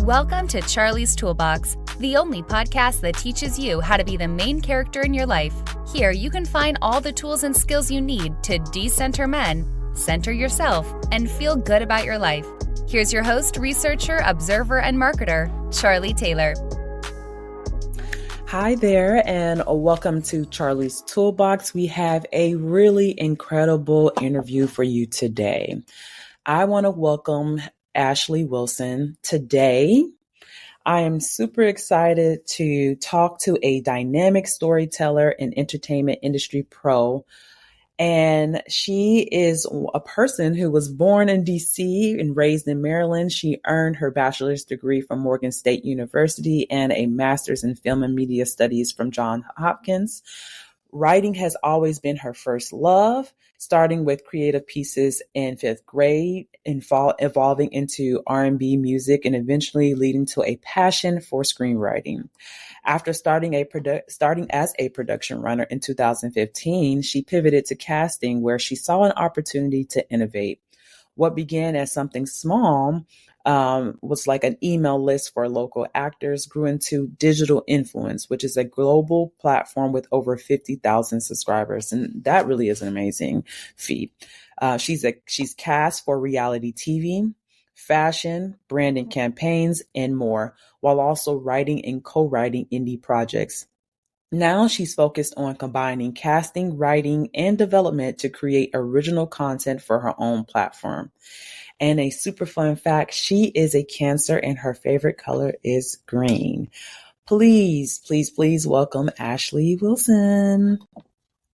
Welcome to Charlie's Toolbox, the only podcast that teaches you how to be the main character in your life. Here you can find all the tools and skills you need to decenter men, center yourself, and feel good about your life. Here's your host, researcher, observer, and marketer, Charlie Taylor. Hi there, and welcome to Charlie's Toolbox. We have a really incredible interview for you today. I want to welcome Ashley Wilson. Today, I am super excited to talk to a dynamic storyteller and entertainment industry pro. And she is a person who was born in DC and raised in Maryland. She earned her bachelor's degree from Morgan State University and a master's in film and media studies from Johns Hopkins. Writing has always been her first love, starting with creative pieces in fifth grade, evolving into R&B music, and eventually leading to a passion for screenwriting. After starting as a production runner in 2015, she pivoted to casting, where she saw an opportunity to innovate. What began as something small was like an email list for local actors, grew into Digital Influence, which is a global platform with over 50,000 subscribers. And that really is an amazing feat. She's cast for reality TV, fashion, branding campaigns, and more, while also writing and co-writing indie projects. Now she's focused on combining casting, writing, and development to create original content for her own platform. And a super fun fact, she is a Cancer and her favorite color is green. Please, please, please welcome Ashley Wilson.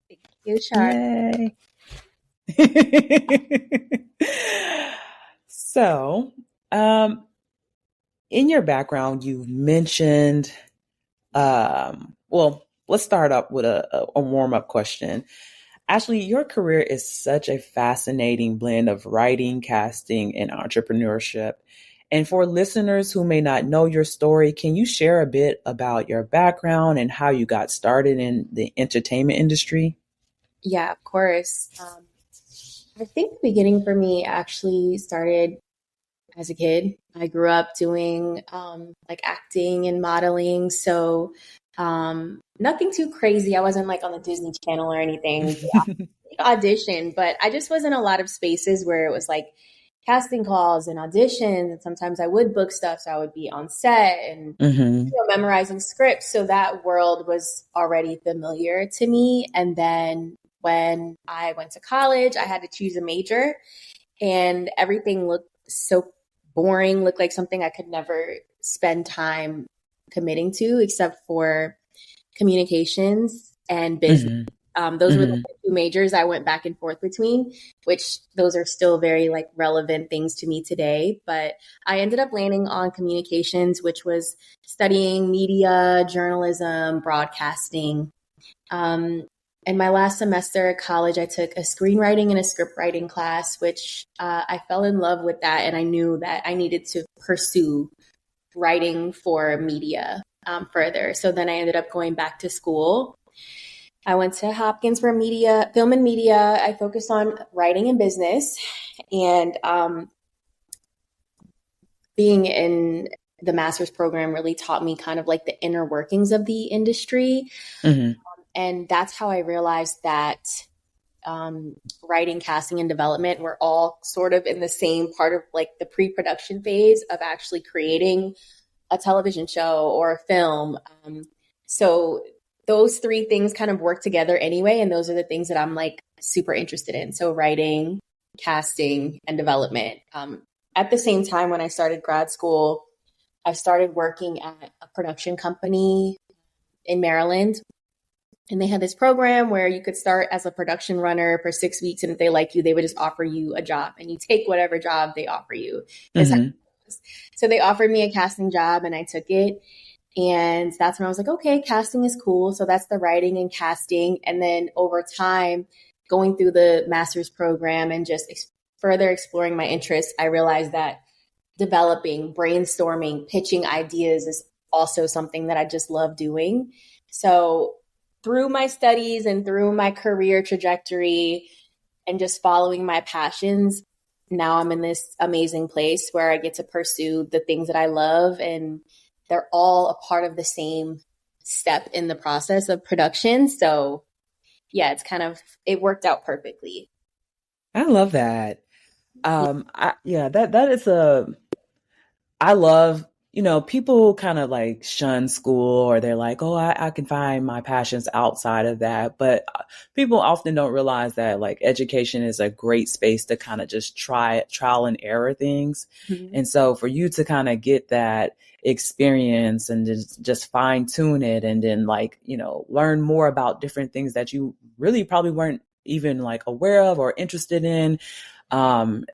Thank you, Char. So, in your background, you've mentioned, let's start up with a warm-up question. Ashley, your career is such a fascinating blend of writing, casting, and entrepreneurship. And for listeners who may not know your story, can you share a bit about your background and how you got started in the entertainment industry? Yeah, of course. I think the beginning for me actually started as a kid. I grew up doing acting and modeling. So nothing too crazy. I wasn't like on the Disney Channel or anything. Audition, but I just was in a lot of spaces where it was like casting calls and auditions. And sometimes I would book stuff. So I would be on set and memorizing scripts. So that world was already familiar to me. And then when I went to college, I had to choose a major and everything looked so boring, looked like something I could never spend time committing to, except for communications and business. Those were the two majors I went back and forth between, which those are still very like relevant things to me today. But I ended up landing on communications, which was studying media, journalism, broadcasting. In my last semester at college, I took a screenwriting and a script writing class, which I fell in love with that. And I knew that I needed to pursue writing for media further. So then I ended up going back to school. I went to Hopkins for film and media. I focused on writing and business, and being in the master's program really taught me kind of like the inner workings of the industry. And that's how I realized that writing, casting, and development were all sort of in the same part of like the pre-production phase of actually creating a television show or a film. So those three things kind of work together anyway. And those are the things that I'm like super interested in. So writing, casting, and development. At the same time, when I started grad school, I started working at a production company in Maryland. And they had this program where you could start as a production runner for 6 weeks. And if they like you, they would just offer you a job and you take whatever job they offer you. So they offered me a casting job and I took it. And that's when I was like, okay, casting is cool. So that's the writing and casting. And then over time, going through the master's program and just further exploring my interests, I realized that developing, brainstorming, pitching ideas is also something that I just love doing. So through my studies and through my career trajectory and just following my passions, now I'm in this amazing place where I get to pursue the things that I love, and they're all a part of the same step in the process of production. So yeah, it worked out perfectly. I love that. That is I love, people kind of like shun school, or they're like, oh, I can find my passions outside of that. But people often don't realize that like education is a great space to kind of just trial and error things. Mm-hmm. And so for you to kind of get that experience and just fine tune it, and then like, learn more about different things that you really probably weren't even like aware of or interested in,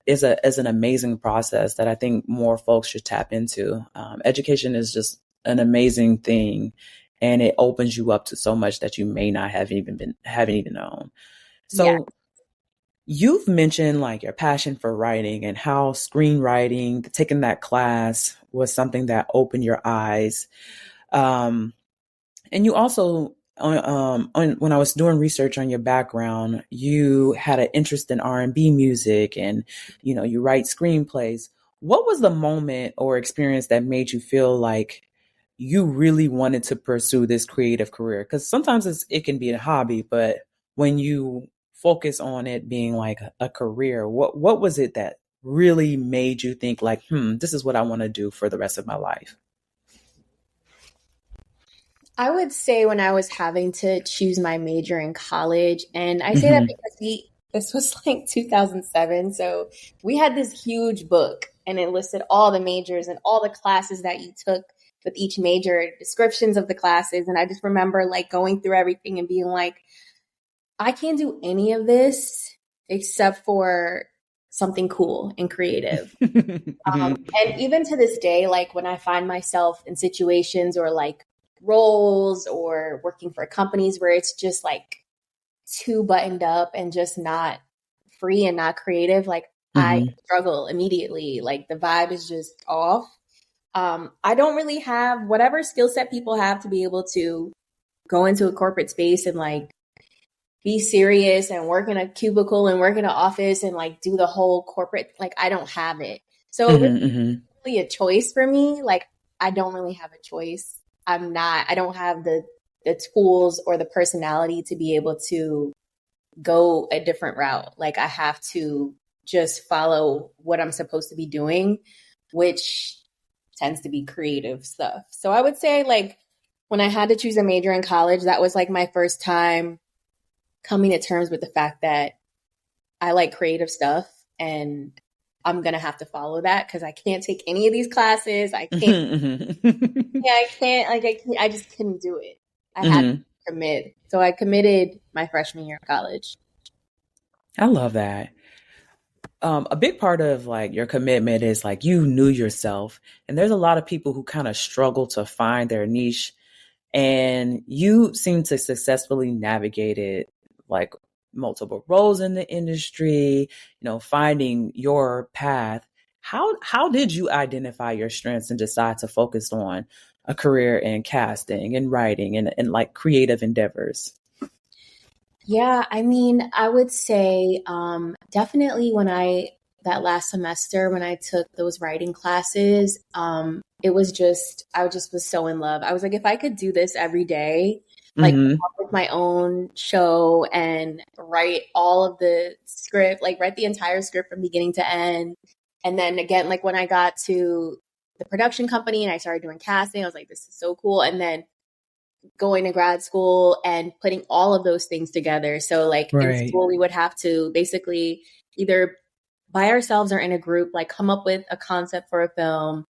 is an amazing process that I think more folks should tap into. Education is just an amazing thing, and it opens you up to so much that you may not haven't even known. So Yeah. you've mentioned like your passion for writing and how screenwriting, taking that class was something that opened your eyes. And you also, when I was doing research on your background, you had an interest in R&B music, and you write screenplays. What was the moment or experience that made you feel like you really wanted to pursue this creative career? Because sometimes it can be a hobby, but when you focus on it being like a career, what was it that really made you think like, this is what I want to do for the rest of my life? I would say when I was having to choose my major in college, and I say that Mm-hmm. because this was like 2007. So we had this huge book, and it listed all the majors and all the classes that you took with each major, descriptions of the classes. And I just remember like going through everything and being like, I can't do any of this except for something cool and creative. And even to this day, like when I find myself in situations or like roles or working for companies where it's just like too buttoned up and just not free and not creative, like I struggle immediately. Like the vibe is just off. I don't really have whatever skill set people have to be able to go into a corporate space and like be serious and work in a cubicle and work in an office and like do the whole corporate, like I don't have it. So it was really a choice for me. Like I don't really have a choice. I don't have the tools or the personality to be able to go a different route. Like I have to just follow what I'm supposed to be doing, which tends to be creative stuff. So I would say like when I had to choose a major in college, that was like my first time coming to terms with the fact that I like creative stuff and I'm going to have to follow that because I can't take any of these classes. I can't, I just couldn't do it. I had to commit. So I committed my freshman year of college. I love that. A big part of like your commitment is like you knew yourself, and there's a lot of people who kind of struggle to find their niche, and you seem to successfully navigate it, like multiple roles in the industry, finding your path. How did you identify your strengths and decide to focus on a career in casting and writing and like creative endeavors? Yeah, I mean, I would say definitely that last semester when I took those writing classes, it was I just was so in love. I was like, if I could do this every day, like come up with my own show and write all of the script, like write the entire script from beginning to end. And then again, like when I got to the production company and I started doing casting, I was like, this is so cool. And then going to grad school and putting all of those things together. So like in school, we would have to basically either by ourselves or in a group, like come up with a concept for a film,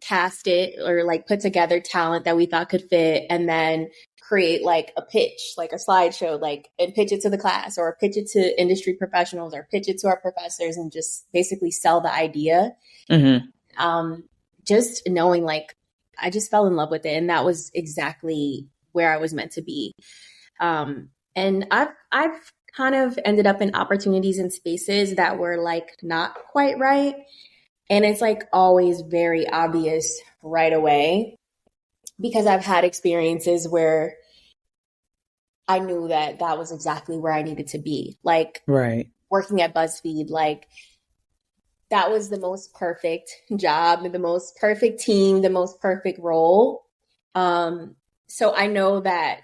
cast it or like put together talent that we thought could fit, and then create like a pitch, like a slideshow, like and pitch it to the class or pitch it to industry professionals or pitch it to our professors and just basically sell the idea. Just knowing like I just fell in love with it, and that was exactly where I was meant to be. And I've kind of ended up in opportunities and spaces that were like not quite right. And it's like always very obvious right away because I've had experiences where I knew that was exactly where I needed to be. Like, for working at Buzzfeed, like that was the most perfect job, the most perfect team, the most perfect role. So I know that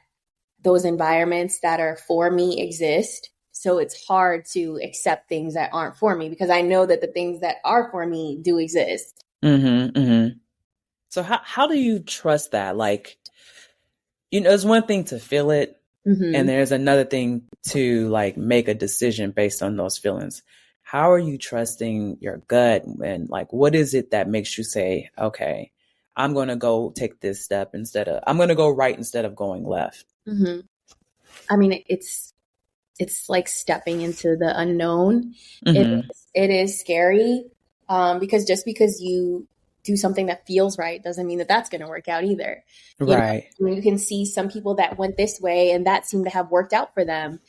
those environments that are for me exist. So it's hard to accept things that aren't for me because I know that the things that are for me do exist. So how do you trust that? Like, it's one thing to feel it, and there's another thing to like make a decision based on those feelings. How are you trusting your gut, and like, what is it that makes you say, okay, I'm going to go take this step I'm going to go right instead of going left? I mean, it's like stepping into the unknown. It is scary because just because you do something that feels right doesn't mean that that's going to work out either. Right. You can see some people that went this way and that seemed to have worked out for them.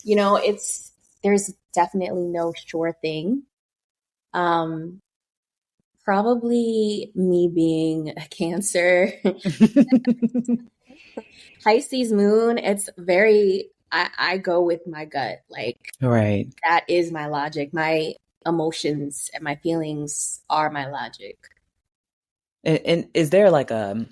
There's definitely no sure thing. Probably me being a Cancer, Pisces moon. It's very, I go with my gut. Like, right. That is my logic. My emotions and my feelings are my logic. And is there like can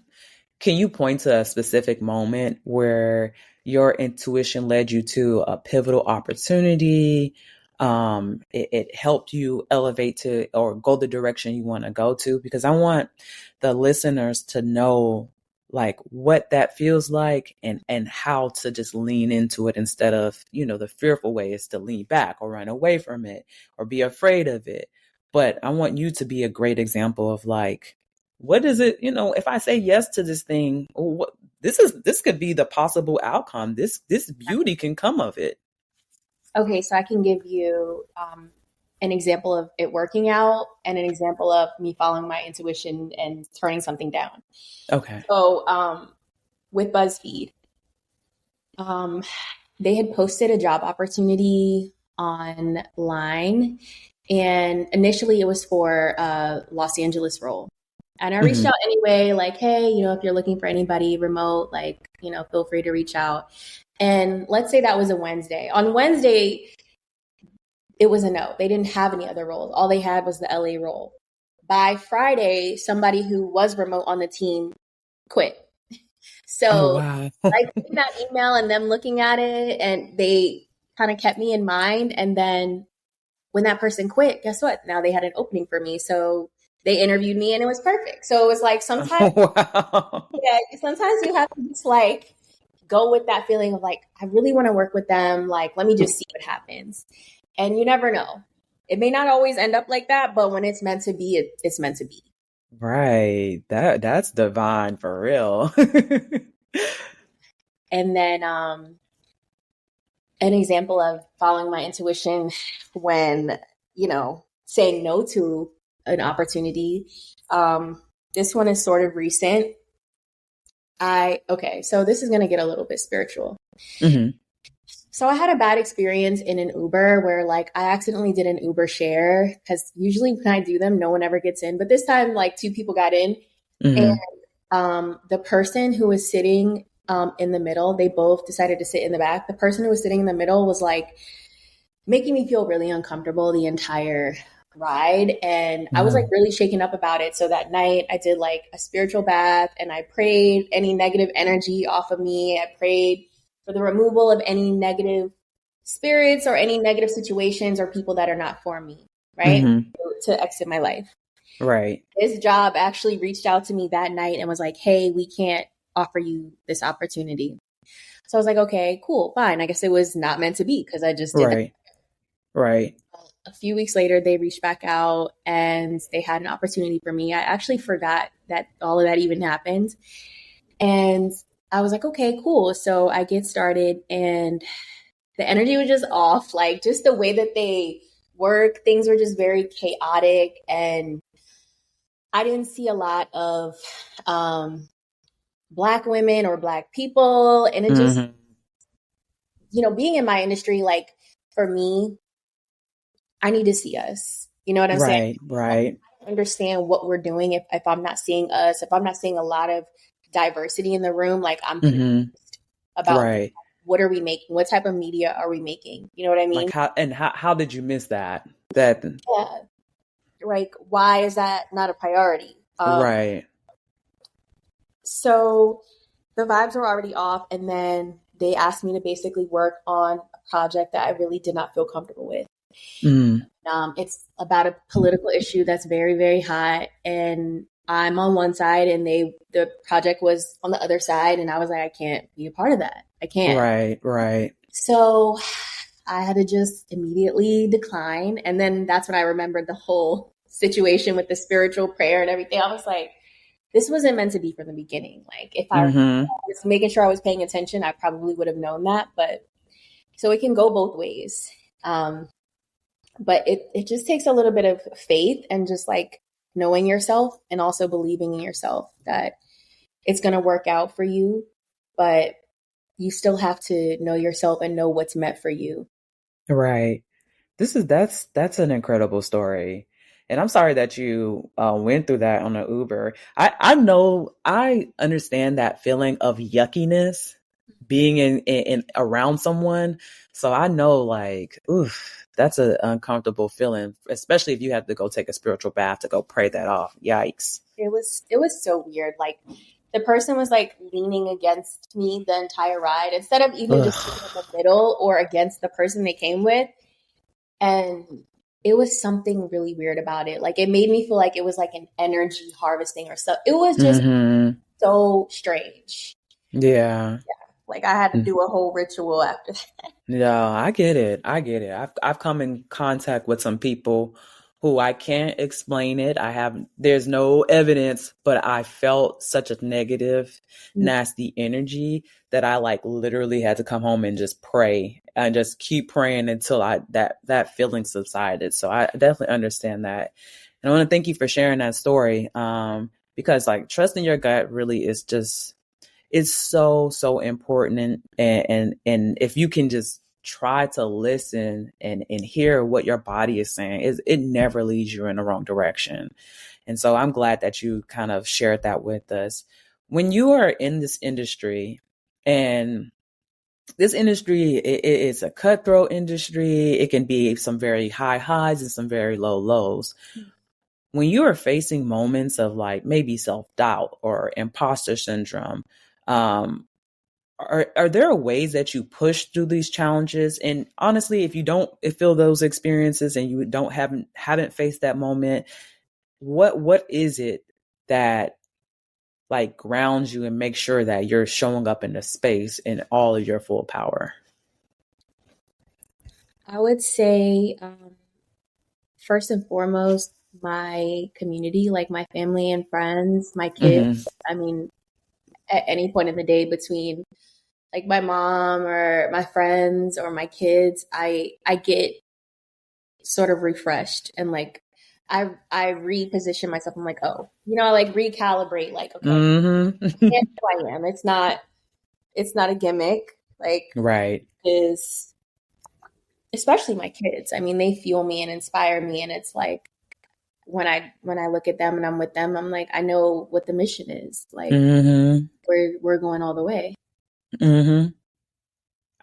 you point to a specific moment where your intuition led you to a pivotal opportunity? It helped you elevate to or go the direction you want to go to? Because I want the listeners to know like what that feels like and how to just lean into it instead of, the fearful way is to lean back or run away from it or be afraid of it. But I want you to be a great example of like, what is it, if I say yes to this thing, this could be the possible outcome. This beauty can come of it. Okay, so I can give you an example of it working out and an example of me following my intuition and turning something down. Okay. So with BuzzFeed, they had posted a job opportunity online, and initially it was for a Los Angeles role. And I reached out anyway, like, hey, if you're looking for anybody remote, like, feel free to reach out. And let's say that was a Wednesday. On Wednesday, it was a no. They didn't have any other roles. All they had was the LA role. By Friday, somebody who was remote on the team quit. So like that email and them looking at it, and they kind of kept me in mind. And then when that person quit, guess what? Now they had an opening for me. So they interviewed me and it was perfect. So it was like sometimes, sometimes you have to just like go with that feeling of like, I really want to work with them. Like, let me just see what happens. And you never know. It may not always end up like that, but when it's meant to be, it's meant to be. Right. That's divine for real. And then an example of following my intuition when, saying no to an opportunity. This one is sort of recent. So this is going to get a little bit spiritual. So I had a bad experience in an Uber where like I accidentally did an Uber share because usually when I do them, no one ever gets in. But this time, like 2 people got in, and the person who was sitting in the middle, they both decided to sit in the back. The person who was sitting in the middle was like making me feel really uncomfortable the entire ride. And I was like really shaken up about it. So that night I did like a spiritual bath and I prayed any negative energy off of me. I prayed for the removal of any negative spirits or any negative situations or people that are not for me, right? To exit my life. Right. This job actually reached out to me that night and was like, hey, we can't offer you this opportunity. So I was like, okay, cool, fine. I guess it was not meant to be because I just did that. Right. A few weeks later, they reached back out and they had an opportunity for me. I actually forgot that all of that even happened. And I was like, okay, cool. So I get started and the energy was just off. Like just the way that they work, things were just very chaotic. And I didn't see a lot of Black women or Black people. And it just, being in my industry, like for me, I need to see us. You know what I'm saying? Right. I understand what we're doing if I'm not seeing us, if I'm not seeing a lot of diversity in the room, like I'm confused about right. what are we making? What type of media are we making? You know what I mean? Like how did you miss that? That Yeah. Like, why is that not a priority? right. So the vibes were already off. And then they asked me to basically work on a project that I really did not feel comfortable with. Mm. It's about a political issue that's very, very hot. And I'm on one side and the project was on the other side. And I was like, I can't be a part of that. I can't. Right. So I had to just immediately decline. And then that's when I remembered the whole situation with the spiritual prayer and everything. I was like, this wasn't meant to be from the beginning. Like, if I was making sure I was paying attention, I probably would have known that. But so it can go both ways. But it just takes a little bit of faith and just like knowing yourself and also believing in yourself that it's going to work out for you. But you still have to know yourself and know what's meant for you. Right. That's an incredible story. And I'm sorry that you went through that on an Uber. I understand that feeling of yuckiness being in around someone. So I know, like, oof, that's an uncomfortable feeling, especially if you have to go take a spiritual bath to go pray that off. Yikes. It was so weird. Like, the person was like leaning against me the entire ride instead of even just sitting in the middle or against the person they came with. And it was something really weird about it. Like, it made me feel like it was like an energy harvesting or stuff. It was just so strange. Yeah. Like, I had to do a whole ritual after that. Yeah, I get it. I've come in contact with some people who I can't explain it. There's no evidence, but I felt such a negative, nasty energy that I like literally had to come home and just pray and just keep praying until that feeling subsided. So I definitely understand that. And I want to thank you for sharing that story. Because like trusting your gut really is just, it's so important. And if you can just try to listen and hear what your body is saying, it never leads you in the wrong direction. And so I'm glad that you kind of shared that with us. When you are in this industry, and this industry it's a cutthroat industry, it can be some very high highs and some very low lows. When you are facing moments of like maybe self-doubt or imposter syndrome, are there ways that you push through these challenges? And honestly, if you don't feel those experiences and you haven't faced that moment, what is it that like grounds you and makes sure that you're showing up in the space in all of your full power? I would say, first and foremost, my community, like my family and friends, my kids. I mean, at any point in the day between like my mom or my friends or my kids, I get sort of refreshed and like I reposition myself. I'm like, oh, like recalibrate, like, okay, that's who I am. It's not a gimmick. Like, right. Is especially my kids. I mean, they fuel me and inspire me. And it's like when I look at them and I'm with them, I'm like, I know what the mission is. Like, we're going all the way.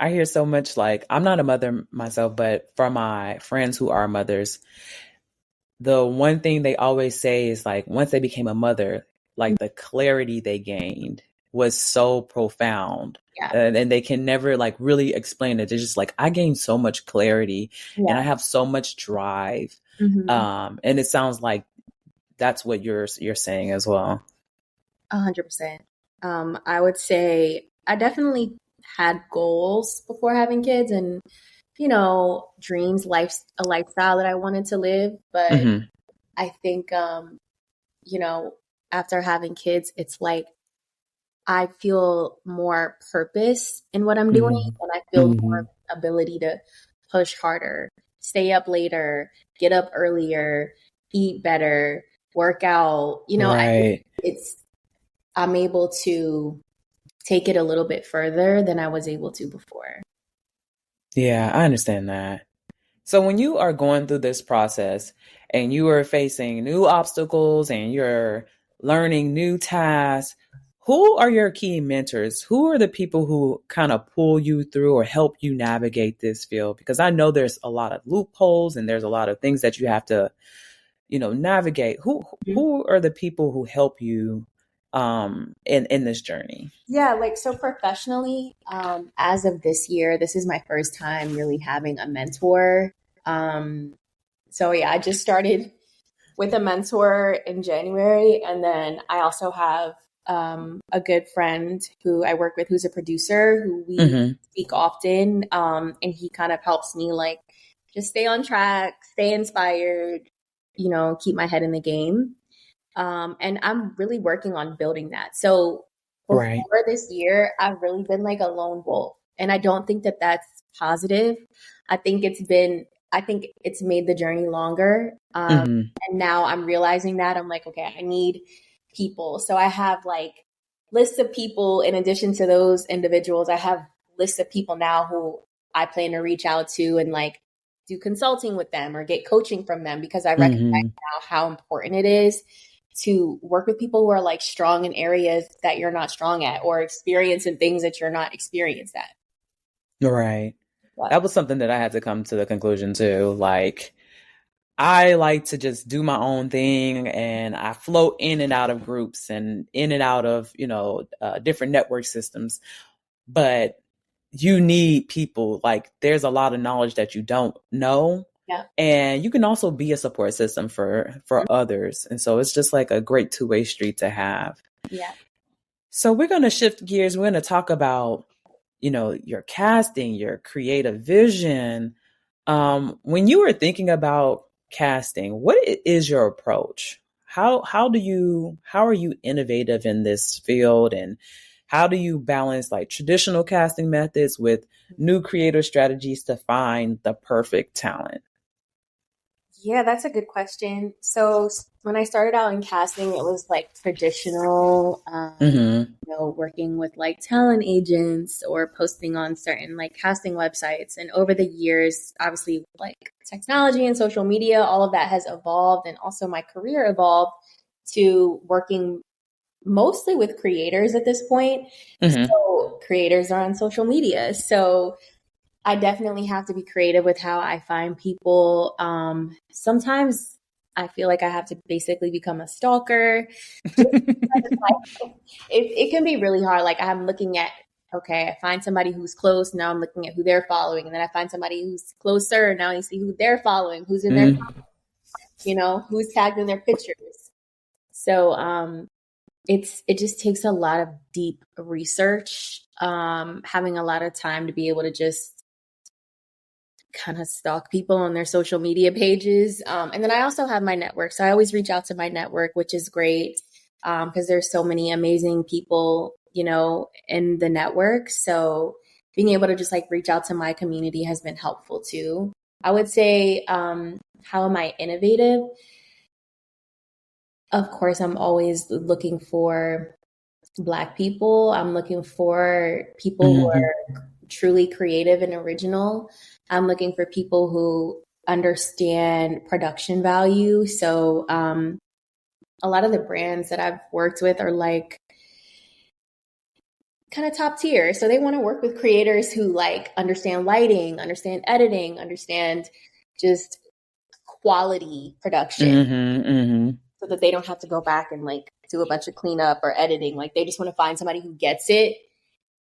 I hear so much, like, I'm not a mother myself, but from my friends who are mothers, the one thing they always say is like, once they became a mother, like the clarity they gained was so profound. Yeah. And they can never like really explain it. They're just like, I gained so much clarity and I have so much drive. And it sounds like that's what you're saying as well. 100%. I would say I definitely had goals before having kids and, dreams, a lifestyle that I wanted to live. But I think, after having kids, it's like I feel more purpose in what I'm doing, and I feel more ability to push harder, stay up later, get up earlier, eat better, work out. Right. I'm able to take it a little bit further than I was able to before. Yeah, I understand that. So when you are going through this process and you are facing new obstacles and you're learning new tasks, Who are your key mentors? Who are the people who kind of pull you through or help you navigate this field? Because I know there's a lot of loopholes and there's a lot of things that you have to, navigate. Who are the people who help you in this journey? Yeah, like so professionally, as of this year, this is my first time really having a mentor. So yeah, I just started with a mentor in January, and then I also have a good friend who I work with who's a producer who we speak often, and he kind of helps me like just stay on track, stay inspired, keep my head in the game. And I'm really working on building that. So before this year, I've really been like a lone wolf. And I don't think that that's positive. I think it's made the journey longer. And now I'm realizing that I'm like, okay, I need people. So I have like lists of people in addition to those individuals. I have lists of people now who I plan to reach out to and like do consulting with them or get coaching from them, because I recognize now how important it is to work with people who are like strong in areas that you're not strong at or experience in things that you're not experienced at. Right. That was something that I had to come to the conclusion too. Like, I like to just do my own thing, and I float in and out of groups and in and out of, different network systems. But you need people. Like, there's a lot of knowledge that you don't know. Yeah. And you can also be a support system for others. And so it's just like a great two-way street to have. Yeah. So we're going to shift gears. We're going to talk about, your casting, your creative vision. When you were thinking about casting, what is your approach? How are you innovative in this field, and how do you balance like traditional casting methods with new creative strategies to find the perfect talent? Yeah, that's a good question. So when I started out in casting, it was like traditional, working with like talent agents or posting on certain like casting websites. And over the years, obviously, like technology and social media, all of that has evolved. And also my career evolved to working mostly with creators at this point. So creators are on social media. So I definitely have to be creative with how I find people. Sometimes I feel like I have to basically become a stalker. It can be really hard. Like I'm looking at, okay, I find somebody who's close. Now I'm looking at who they're following. And then I find somebody who's closer. Now I see who they're following, who's in their, who's tagged in their pictures. So it just takes a lot of deep research, having a lot of time to be able to just kind of stalk people on their social media pages. And then I also have my network. So I always reach out to my network, which is great because there's so many amazing people, in the network. So being able to just like reach out to my community has been helpful too. I would say, how am I innovative? Of course, I'm always looking for Black people. I'm looking for people who are truly creative and original. I'm looking for people who understand production value. So a lot of the brands that I've worked with are like kind of top tier. So they want to work with creators who like understand lighting, understand editing, understand just quality production. So that they don't have to go back and like do a bunch of cleanup or editing. Like they just want to find somebody who gets it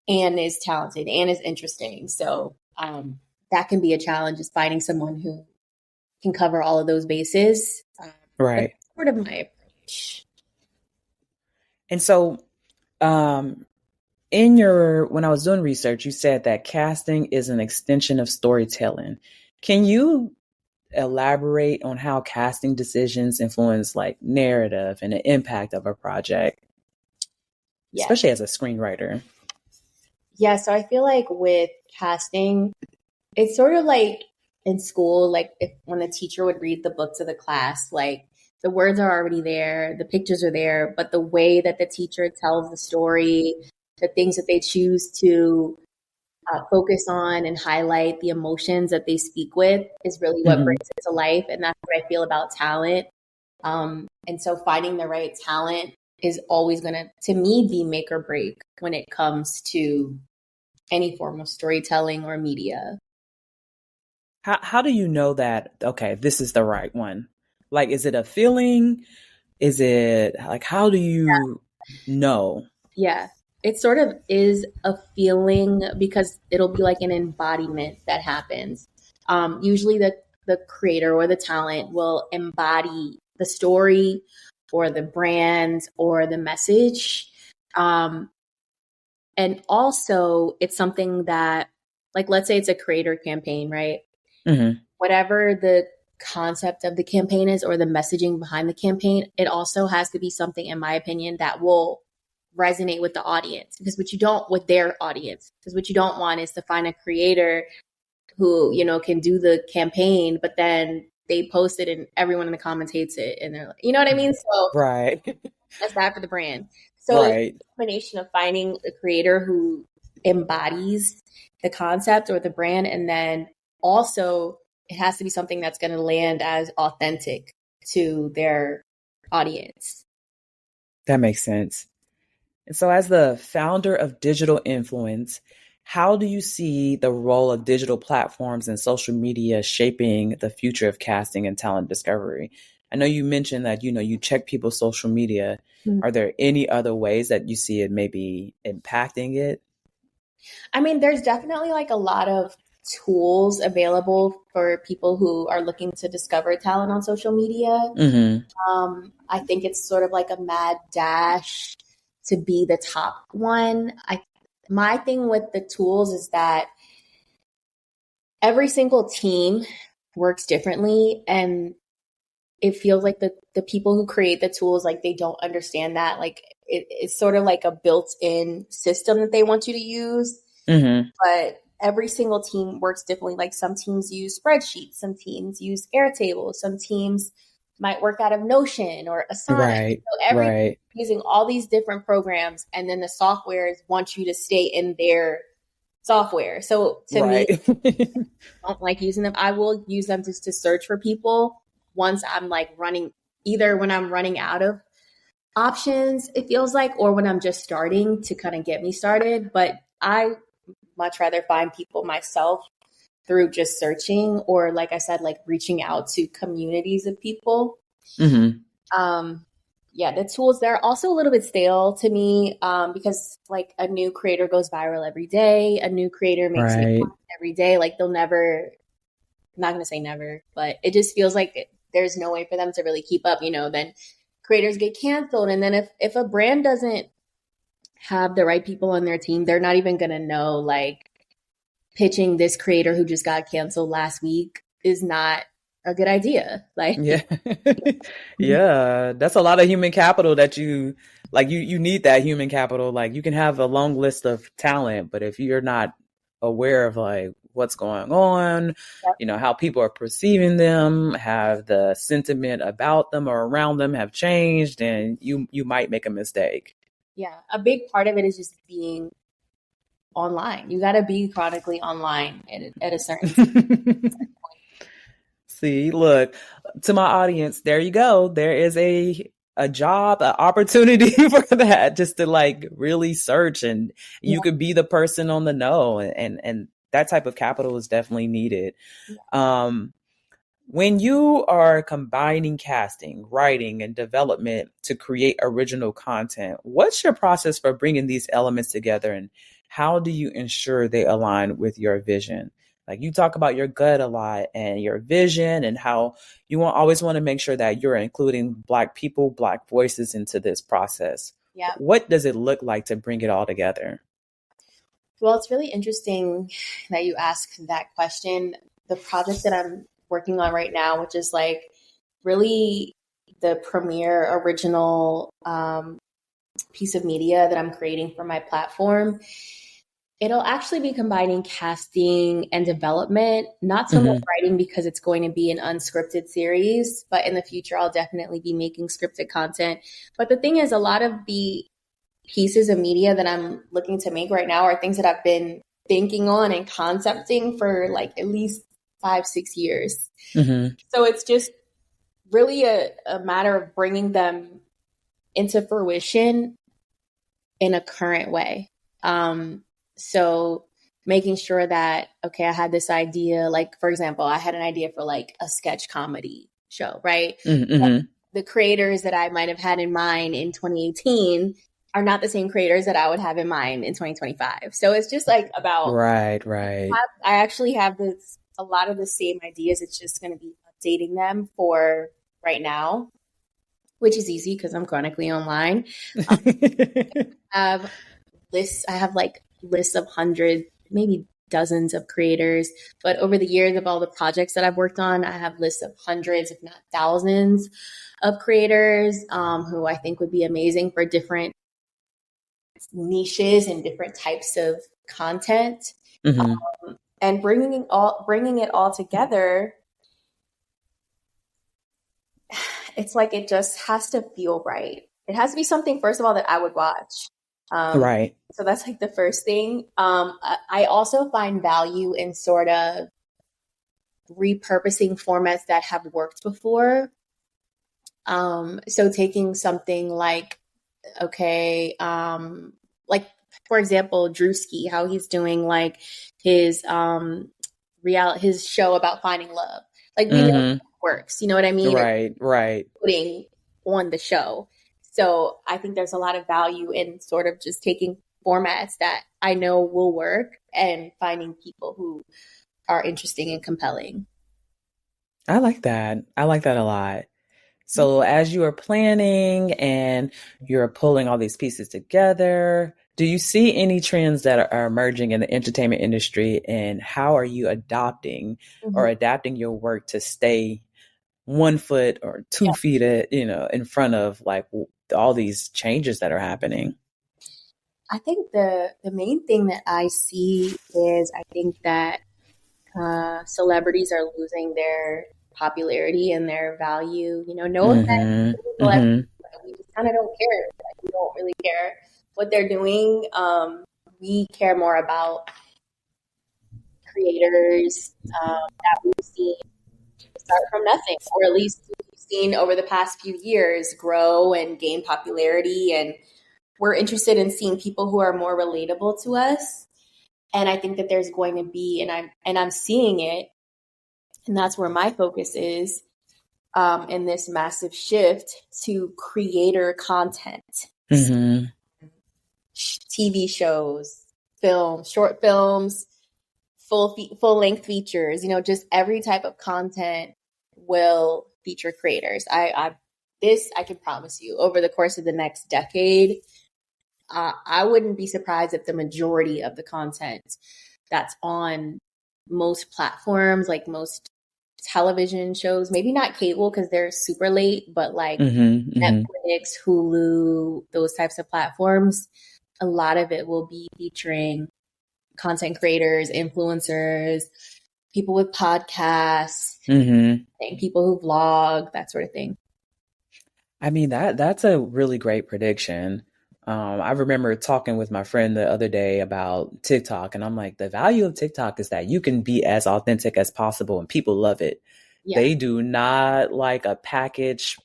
and is talented and is interesting. So that can be a challenge, is finding someone who can cover all of those bases. Right. That's sort of my approach. And so when I was doing research, you said that casting is an extension of storytelling. Can you elaborate on how casting decisions influence like narrative and the impact of a project, especially as a screenwriter? Yeah, so I feel like with casting, it's sort of like in school, like when the teacher would read the book to the class, like the words are already there, the pictures are there, but the way that the teacher tells the story, the things that they choose to focus on and highlight, the emotions that they speak with is really what brings it to life. And that's what I feel about talent. And so finding the right talent is always going to me, be make or break when it comes to any form of storytelling or media. How do you know that, okay, this is the right one? Like, is it a feeling? Is it like, how do you know? Yeah, it sort of is a feeling because it'll be like an embodiment that happens. Usually the creator or the talent will embody the story or the brand or the message. And also it's something that, like, let's say it's a creator campaign, right? Mm-hmm. Whatever the concept of the campaign is or the messaging behind the campaign, it also has to be something, in my opinion, that will resonate with the audience, because what you don't with their audience, because what you don't want is to find a creator who, you know, can do the campaign, but then they post it and everyone in the comments hates it. And they're like, you know what I mean? So Right. that's bad for the brand. So Right. it's a combination of finding a creator who embodies the concept or the brand. And then also it has to be something that's going to land as authentic to their audience. That makes sense. And so, as the founder of Digital Influence, how do you see the role of digital platforms and social media shaping the future of casting and talent discovery? I know you mentioned that, you check people's social media. Mm-hmm. Are there any other ways that you see it maybe impacting it? I mean, there's definitely like a lot of tools available for people who are looking to discover talent on social media. Mm-hmm. I think it's sort of like a mad dash to be the top one. My thing with the tools is that every single team works differently, and it feels like the people who create the tools, like, they don't understand that. Like, it's sort of like a built-in system that they want you to use. Mm-hmm. But every single team works differently. Like, some teams use spreadsheets, some teams use Airtable, some teams might work out of Notion or Asana. Right. So Right. using all these different programs, and then the softwares want you to stay in their software. So to me, I don't like using them. I will use them just to search for people once I'm like running, either when I'm running out of options, it feels like, or when I'm just starting to kind of get me started. But I much rather find people myself through just searching, or, like I said, like reaching out to communities of people. Mm-hmm. Yeah, the tools, they're also a little bit stale to me, because like a new creator goes viral every day. A new creator makes Right. every day. Like, they'll never, I'm not going to say never, but it just feels like there's no way for them to really keep up, then creators get canceled. And then if a brand doesn't have the right people on their team, they're not even going to know, like, pitching this creator who just got canceled last week is not a good idea. Like, yeah. Yeah. That's a lot of human capital that you need that human capital. Like, you can have a long list of talent, but if you're not aware of like what's going on, how people are perceiving them, have the sentiment about them or around them have changed, and you might make a mistake. Yeah. A big part of it is just being online. You got to be chronically online at a certain point. See, look, to my audience, there you go. There is a job, an opportunity for that, just to like really search, and you could be the person on the know, and that type of capital is definitely needed. When you are combining casting, writing, and development to create original content, what's your process for bringing these elements together, and how do you ensure they align with your vision? Like, you talk about your gut a lot and your vision, and how you always want to make sure that you're including Black people, Black voices into this process. Yeah. What does it look like to bring it all together? Well, it's really interesting that you asked that question. The project that I'm working on right now, which is like really the premier original piece of media that I'm creating for my platform, it'll actually be combining casting and development, not so much writing, because it's going to be an unscripted series, but in the future, I'll definitely be making scripted content. But the thing is, a lot of the pieces of media that I'm looking to make right now are things that I've been thinking on and concepting for like at least 5-6 years. So it's just really a matter of bringing them into fruition in a current way. So making sure that, okay, I had this idea, like, for example, I had an idea for like a sketch comedy show, right? Mm-hmm. The creators that I might have had in mind in 2018 are not the same creators that I would have in mind in 2025. So it's just like about, Right. I actually have a lot of the same ideas. It's just going to be updating them for right now, which is easy because I'm chronically online. I have like lists of hundreds, maybe dozens of creators. But over the years of all the projects that I've worked on, I have lists of hundreds, if not thousands, of creators who I think would be amazing for different niches and different types of content. Mm-hmm. And bringing it all together, it's like it just has to feel right. It has to be something, first of all, that I would watch. Right. So that's like the first thing. I also find value in sort of repurposing formats that have worked before. So taking something like, okay, like for example, Drewski, how he's doing like his his show about finding love. Like we know it works, you know what I mean? Right. Putting on the show. So I think there's a lot of value in sort of just taking formats that I know will work and finding people who are interesting and compelling. I like that. I like that a lot. So as you are planning and you're pulling all these pieces together, do you see any trends that are emerging in the entertainment industry, and how are you adopting or adapting your work to stay 1 foot or 2 feet, in front of like all these changes that are happening? I think the main thing that I see is I think that celebrities are losing their popularity and their value. You know, no offense to celebrities, Mm-hmm. we just kind of don't care. Like, we don't really care what they're doing. We care more about creators that we've seen start from nothing, or at least we've seen over the past few years grow and gain popularity. And we're interested in seeing people who are more relatable to us. And I think that there's going to be, and I'm seeing it, and that's where my focus is in this massive shift to creator content, Mm-hmm. TV shows, films, short films, full length features. You know, just every type of content will feature creators. I can promise you, over the course of the next decade, I wouldn't be surprised if the majority of the content that's on most platforms, like most television shows, maybe not cable because they're super late, but like Netflix, Hulu, those types of platforms, a lot of it will be featuring content creators, influencers, people with podcasts, and people who vlog, that sort of thing. I mean, that's a really great prediction. I remember talking with my friend the other day about TikTok, and I'm like, the value of TikTok is that you can be as authentic as possible, and people love it. Yeah. They do not like a package.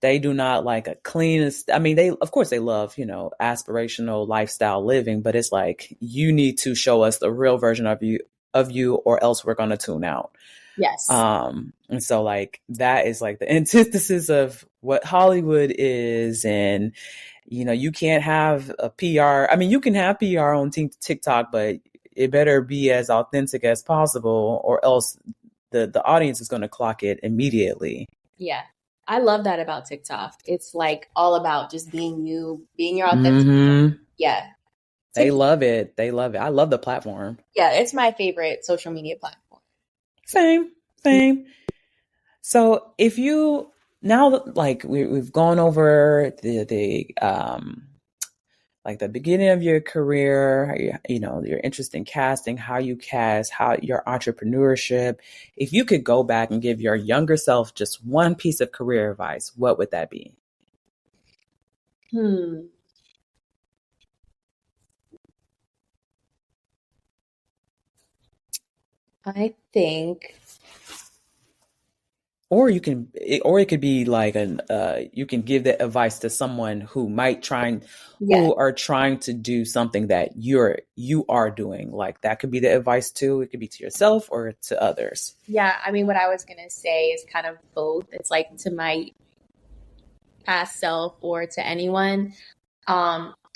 They do not like a clean. I mean, of course they love, aspirational lifestyle living, but it's like, you need to show us the real version of you, or else we're going to tune out. Yes. And so like that is like the antithesis of what Hollywood is. And, you can't have a PR. I mean, you can have PR on TikTok, but it better be as authentic as possible, or else the audience is going to clock it immediately. Yeah. I love that about TikTok. It's like all about just being you, being your authentic. Yeah. They love it. I love the platform. Yeah. It's my favorite social media platform. Same. So if you now, like we've gone over the like the beginning of your career, your interest in casting, how you cast, how your entrepreneurship. If you could go back and give your younger self just one piece of career advice, what would that be? I think or it could be like you can give that advice to someone who Yeah. who are trying to do something that you are doing. Like that could be the advice too. It could be to yourself or to others. Yeah. I mean, what I was going to say is kind of both. It's like to my past self or to anyone.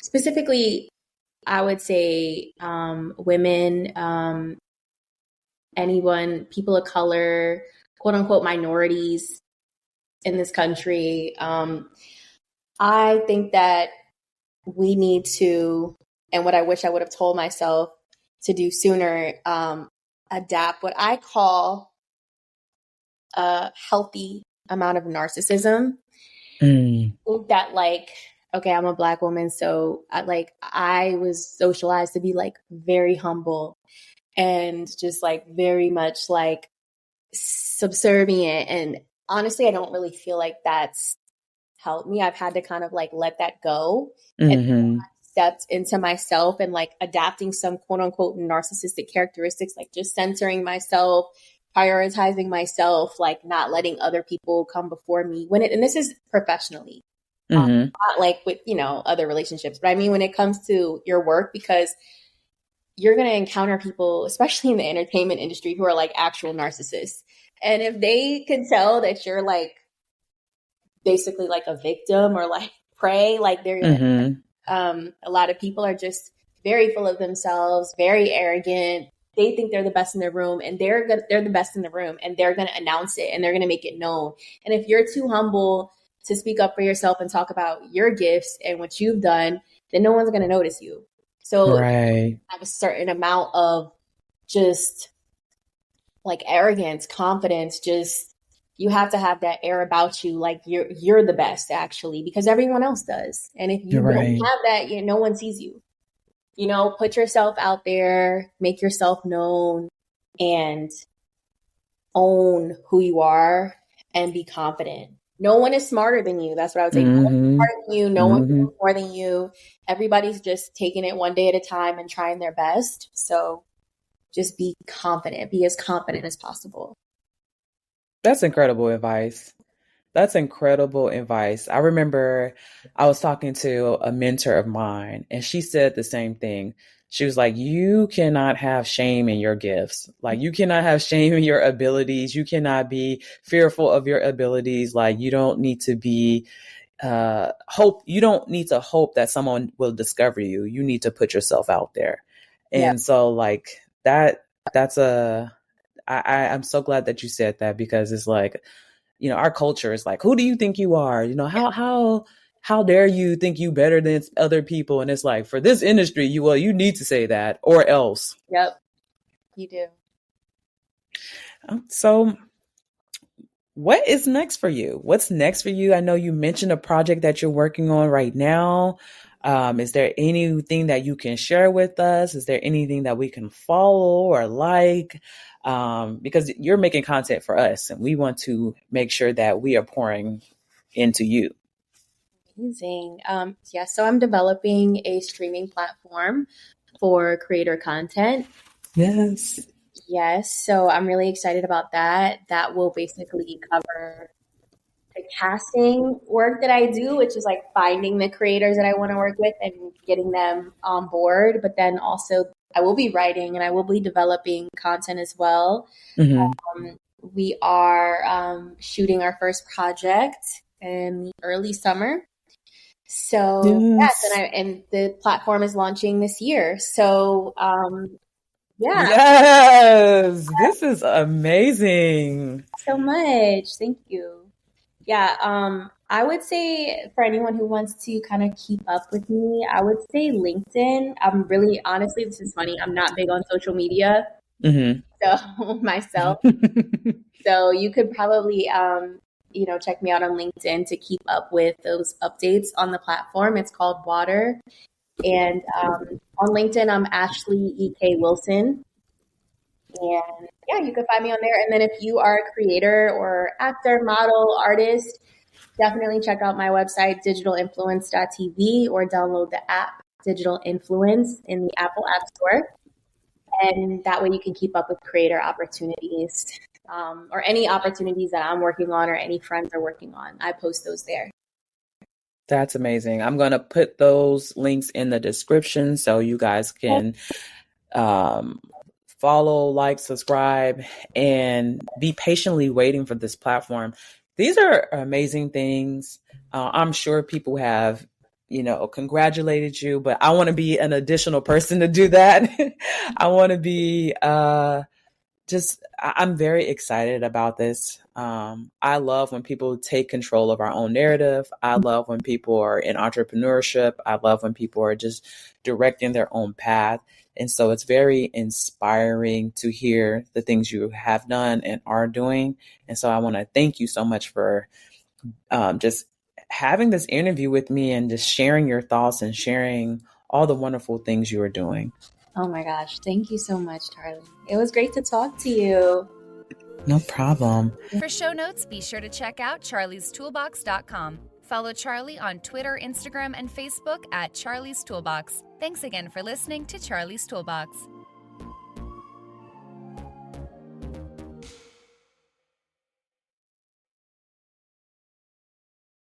Specifically, I would say women, anyone, people of color, quote unquote minorities in this country. I think that we need to, and what I wish I would have told myself to do sooner, adapt what I call a healthy amount of narcissism. That like, okay, I'm a Black woman, so I was socialized to be like very humble and just like very much like subservient. And honestly, I don't really feel like that's helped me. I've had to kind of like let that go and stepped into myself and like adapting some quote unquote narcissistic characteristics, like just censoring myself, prioritizing myself, like not letting other people come before me and this is professionally, not like with, other relationships, but I mean, when it comes to your work, because you're going to encounter people, especially in the entertainment industry, who are like actual narcissists. And if they can tell that you're like basically like a victim or like prey, like they're a lot of people are just very full of themselves, very arrogant. They think they're the best in their room, and they're the best in the room, and they're going to announce it and they're going to make it known. And if you're too humble to speak up for yourself and talk about your gifts and what you've done, then no one's going to notice you. So Right. have a certain amount of just like arrogance, confidence, just you have to have that air about you, like you're the best actually, because everyone else does. And if you don't have that, no one sees you. Put yourself out there, make yourself known, and own who you are and be confident. No one is smarter than you. That's what I would say. No one's smarter than you. No one knows more than you. Everybody's just taking it one day at a time and trying their best. So just be confident. Be as confident as possible. That's incredible advice. That's incredible advice. I remember I was talking to a mentor of mine, and she said the same thing. She was like, you cannot have shame in your gifts. Like, you cannot have shame in your abilities. You cannot be fearful of your abilities. Like, you don't need to be you don't need to hope that someone will discover you. You need to put yourself out there. And so like I'm so glad that you said that, because it's like, our culture is like, who do you think you are? How dare you think you better than other people? And it's like, for this industry, you need to say that or else. Yep, you do. So what is next for you? What's next for you? I know you mentioned a project that you're working on right now. Is there anything that you can share with us? Is there anything that we can follow or like? Because you're making content for us, and we want to make sure that we are pouring into you. Amazing. So I'm developing a streaming platform for creator content. Yes. So I'm really excited about that. That will basically cover the casting work that I do, which is like finding the creators that I want to work with and getting them on board. But then also I will be writing and I will be developing content as well. We are shooting our first project in the early summer. So and the platform is launching this year. So Yes, this is amazing. So much. Thank you. Yeah, I would say for anyone who wants to kind of keep up with me, I would say LinkedIn. I'm really, honestly, this is funny. I'm not big on social media. So myself. So you could probably, check me out on LinkedIn to keep up with those updates on the platform. It's called Water. And on LinkedIn, I'm Ashley E.K. Wilson. And yeah, you can find me on there. And then if you are a creator or actor, model, artist, definitely check out my website, digitalinfluence.tv, or download the app Digital Influence in the Apple App Store. And that way you can keep up with creator opportunities or any opportunities that I'm working on or any friends are working on. I post those there. That's amazing. I'm going to put those links in the description so you guys can follow, like, subscribe, and be patiently waiting for this platform. These are amazing things. I'm sure people have, congratulated you, but I want to be an additional person to do that. I want to be I'm very excited about this. I love when people take control of our own narrative. I love when people are in entrepreneurship. I love when people are just directing their own path. And so it's very inspiring to hear the things you have done and are doing. And so I want to thank you so much for just having this interview with me and just sharing your thoughts and sharing all the wonderful things you are doing. Oh my gosh. Thank you so much, Charlie. It was great to talk to you. No problem. For show notes, be sure to check out charliestoolbox.com. Follow Charlie on Twitter, Instagram, and Facebook at Charlie's Toolbox. Thanks again for listening to Charlie's Toolbox.